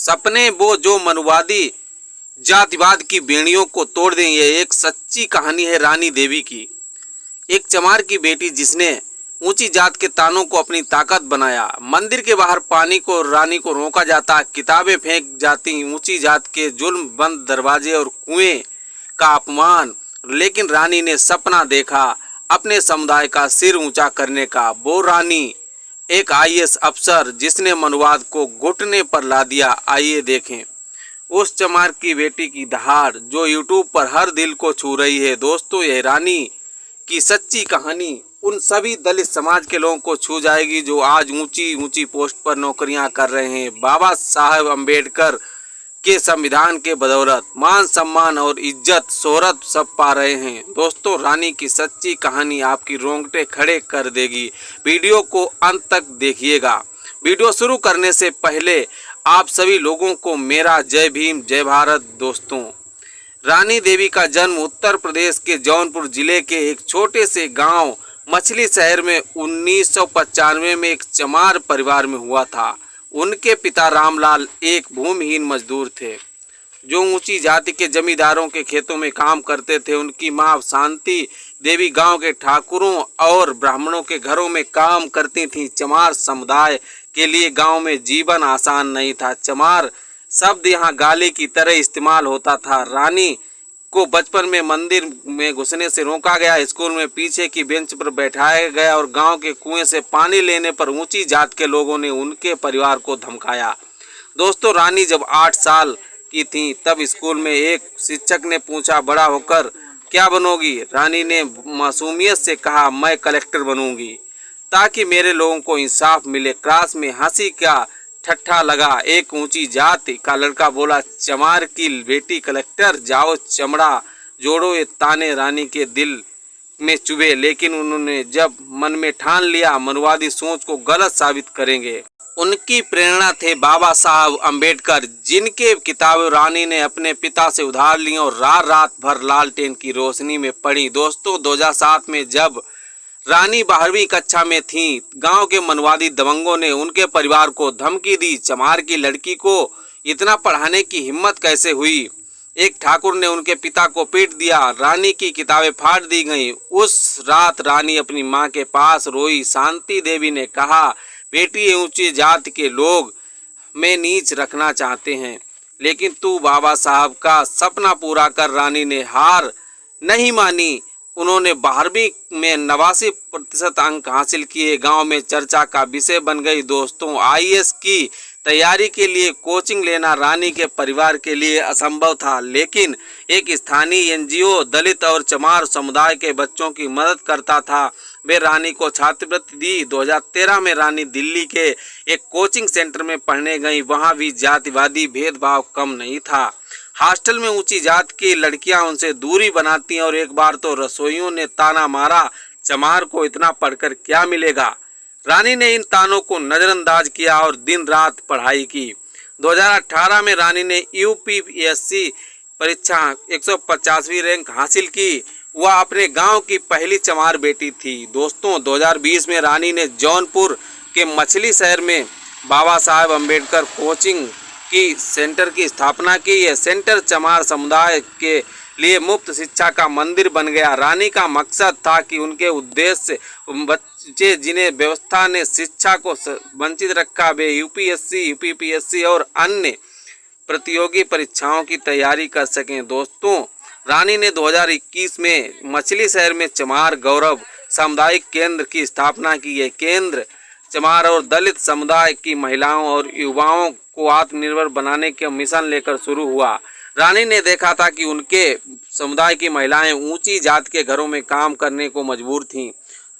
सपने वो जो मनुवादी जातिवाद की बेड़ियों को तोड़ दें। यह एक सच्ची कहानी है रानी देवी की, एक चमार की बेटी जिसने ऊंची जात के तानों को अपनी ताकत बनाया। मंदिर के बाहर पानी को रानी को रोका जाता, किताबें फेंक जाती, ऊंची जात के जुल्म, बंद दरवाजे और कुएं का अपमान। लेकिन रानी ने सपना देखा अपने समुदाय का सिर ऊंचा करने का। वो रानी एक आईएएस अफसर जिसने मनुवाद को घुटने पर ला दिया। आइए देखें उस चमार की बेटी की दहाड़ जो यूट्यूब पर हर दिल को छू रही है। दोस्तों, यह रानी की सच्ची कहानी उन सभी दलित समाज के लोगों को छू जाएगी जो आज ऊंची ऊंची पोस्ट पर नौकरियां कर रहे हैं। बाबा साहब अम्बेडकर के संविधान के बदौलत मान सम्मान और इज्जत शोहरत सब पा रहे हैं। दोस्तों, रानी की सच्ची कहानी आपकी रोंगटे खड़े कर देगी। वीडियो को अंत तक देखिएगा। वीडियो शुरू करने से पहले आप सभी लोगों को मेरा जय भीम जय भारत। दोस्तों, रानी देवी का जन्म उत्तर प्रदेश के जौनपुर जिले के एक छोटे से गांव मछली शहर में 1995 में एक चमार परिवार में हुआ था। उनके पिता रामलाल एक भूमिहीन मजदूर थे जो ऊंची जाति के जमींदारों के खेतों में काम करते थे। उनकी मां शांति देवी गांव के ठाकुरों और ब्राह्मणों के घरों में काम करती थीं। चमार समुदाय के लिए गांव में जीवन आसान नहीं था। चमार शब्द यहाँ गाली की तरह इस्तेमाल होता था। रानी को बचपन में मंदिर में घुसने से रोका गया, स्कूल में पीछे की बेंच पर बैठाया गया और गांव के कुएं से पानी लेने पर ऊंची जात के लोगों ने उनके परिवार को धमकाया। दोस्तों, रानी जब 8 साल की थी तब स्कूल में एक शिक्षक ने पूछा, बड़ा होकर क्या बनोगी? रानी ने मासूमियत से कहा, मैं कलेक्टर बनूंगी ताकि मेरे लोगों को इंसाफ मिले। क्लास में हंसी का ठट्ठा लगा। एक ऊंची जाति का लड़का बोला, चमार की बेटी कलेक्टर, जाओ चमड़ा जोड़ो। ये ताने रानी के दिल में चुभे, लेकिन उन्होंने जब मन में ठान लिया मनुवादी सोच को गलत साबित करेंगे। उनकी प्रेरणा थे बाबा साहब अम्बेडकर, जिनके किताबें रानी ने अपने पिता से उधार ली और रात रात भर लालटेन की रोशनी में पढ़ी। दोस्तों, 2007 में जब रानी 12वीं कक्षा में थी, गांव के मनवादी दबंगों ने उनके परिवार को धमकी दी। चमार की लड़की को इतना पढ़ाने की हिम्मत कैसे हुई? एक ठाकुर ने उनके पिता को पीट दिया। रानी की किताबें फाड़ दी गईं। उस रात रानी अपनी मां के पास रोई। शांति देवी ने कहा, बेटी, ऊंची जाति के लोग में नीच रखना चाहते हैं, लेकिन तू बाबा साहब का सपना पूरा कर। रानी ने हार नहीं मानी। उन्होंने 12वीं में 89% अंक हासिल किए। गांव में चर्चा का विषय बन गई। दोस्तों, आईएएस की तैयारी के लिए कोचिंग लेना रानी के परिवार के लिए असंभव था, लेकिन एक स्थानीय एनजीओ दलित और चमार समुदाय के बच्चों की मदद करता था। वे रानी को छात्रवृत्ति दी। 2013 में रानी दिल्ली के एक कोचिंग सेंटर में पढ़ने गई। वहां भी जातिवादी भेदभाव कम नहीं था। हॉस्टल में ऊंची जात की लड़कियां उनसे दूरी बनाती और एक बार तो रसोइयों ने ताना मारा, चमार को इतना पढ़कर क्या मिलेगा? रानी ने इन तानों को नजरअंदाज किया और दिन रात पढ़ाई की। 2018 में रानी ने यूपीएससी परीक्षा 150वीं रैंक हासिल की। वह अपने गांव की पहली चमार बेटी थी। दोस्तों, 2020 में रानी ने जौनपुर के मछली शहर में बाबा साहब अम्बेडकर कोचिंग की सेंटर की स्थापना की। यह सेंटर चमार समुदाय के लिए मुफ्त शिक्षा का मंदिर बन गया। रानी का मकसद था कि उनके उद्देश्य बच्चे जिन्हें व्यवस्था ने शिक्षा को वंचित रखा, वे यूपीएससी, यूपीपीएससी और अन्य प्रतियोगी परीक्षाओं की तैयारी कर सकें। दोस्तों, रानी ने 2021 में मछली शहर में चमार गौरव सामुदायिक केंद्र की स्थापना की। यह केंद्र चमार और दलित समुदाय की महिलाओं और युवाओं को आत्मनिर्भर बनाने के मिशन लेकर शुरू हुआ। रानी ने देखा था कि उनके समुदाय की महिलाएं ऊंची जात के घरों में काम करने को मजबूर थीं,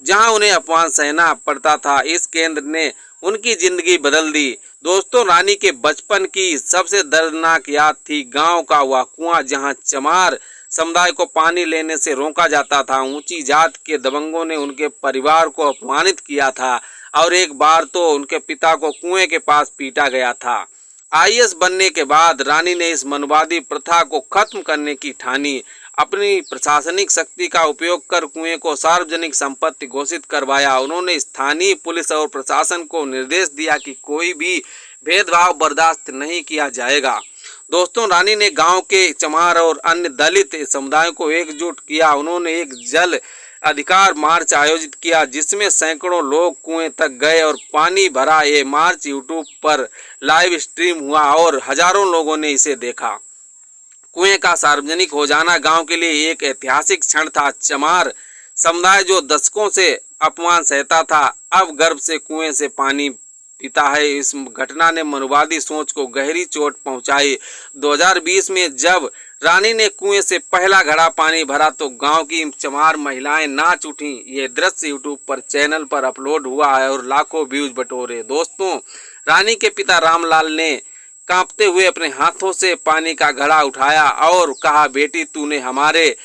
जहां उन्हें अपमान सहना पड़ता था। इस केंद्र ने उनकी जिंदगी बदल दी। दोस्तों, रानी के बचपन की सबसे दर्दनाक याद थी गांव का वह कुआं जहां चमार समुदाय को पानी लेने से रोका जाता था। ऊंची जात के दबंगों ने उनके परिवार को अपमानित किया था और एक बार तो उनके पिता को कुएं के पास पीटा गया था। आईएएस बनने के बाद रानी ने इस मनवादी प्रथा को खत्म करने की ठानी। अपनी प्रशासनिक शक्ति का उपयोग कर कुएं को सार्वजनिक संपत्ति घोषित करवाया। उन्होंने स्थानीय पुलिस और प्रशासन को निर्देश दिया कि कोई भी भेदभाव बर्दाश्त नहीं किया जाएगा। दोस्तों, रानी ने गांव के चमार और अन्य दलित समुदायों को एकजुट किया। उन्होंने एक जल अधिकार मार्च आयोजित किया जिसमें सैकड़ों लोग कुएं तक गए और पानी भरा। ये मार्च यूट्यूब पर लाइव स्ट्रीम हुआ और हजारों लोगों ने इसे देखा। कुएं का सार्वजनिक हो जाना गांव के लिए एक ऐतिहासिक क्षण था। चमार समुदाय जो दशकों से अपमान सहता था, अब गर्व से कुएं से पानी पीता है। इस घटना ने मनुवादी सोच को गहरी चोट पहुंचाई। 2020 में जब रानी ने कुएं से पहला घड़ा पानी भरा तो गांव की चमार महिलाएं नाच उठीं। ये दृश्य यूट्यूब पर चैनल पर अपलोड हुआ है और लाखों व्यूज बटोरे। दोस्तों, रानी के पिता रामलाल ने कांपते हुए अपने हाथों से पानी का घड़ा उठाया और कहा, बेटी तूने हमारे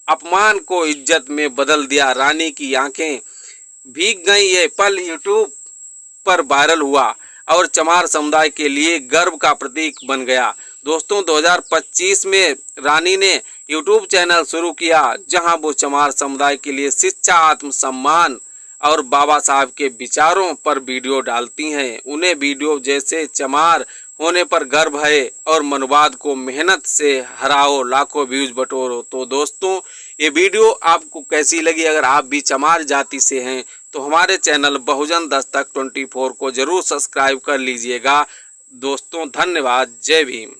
अपमान को इज्जत में बदल दिया। रानी की आंखें भीग गईं। ये पल यूट्यूब पर वायरल हुआ और चमार समुदाय के लिए गर्व का प्रतीक बन गया। दोस्तों, 2025 में रानी ने यूट्यूब चैनल शुरू किया जहां वो चमार समुदाय के लिए शिक्षा, आत्मसम्मान और बाबा साहब के विचारों पर वीडियो डालती हैं। उन्हें वीडियो जैसे चमार होने पर गर्व है और मनुवाद को मेहनत से हराओ, लाखों व्यूज बटोरो। तो दोस्तों, ये वीडियो आपको कैसी लगी? अगर आप भी चमार जाति से हैं तो हमारे चैनल बहुजन दस्तक 24 को जरूर सब्सक्राइब कर लीजिएगा। दोस्तों, धन्यवाद। जय भीम।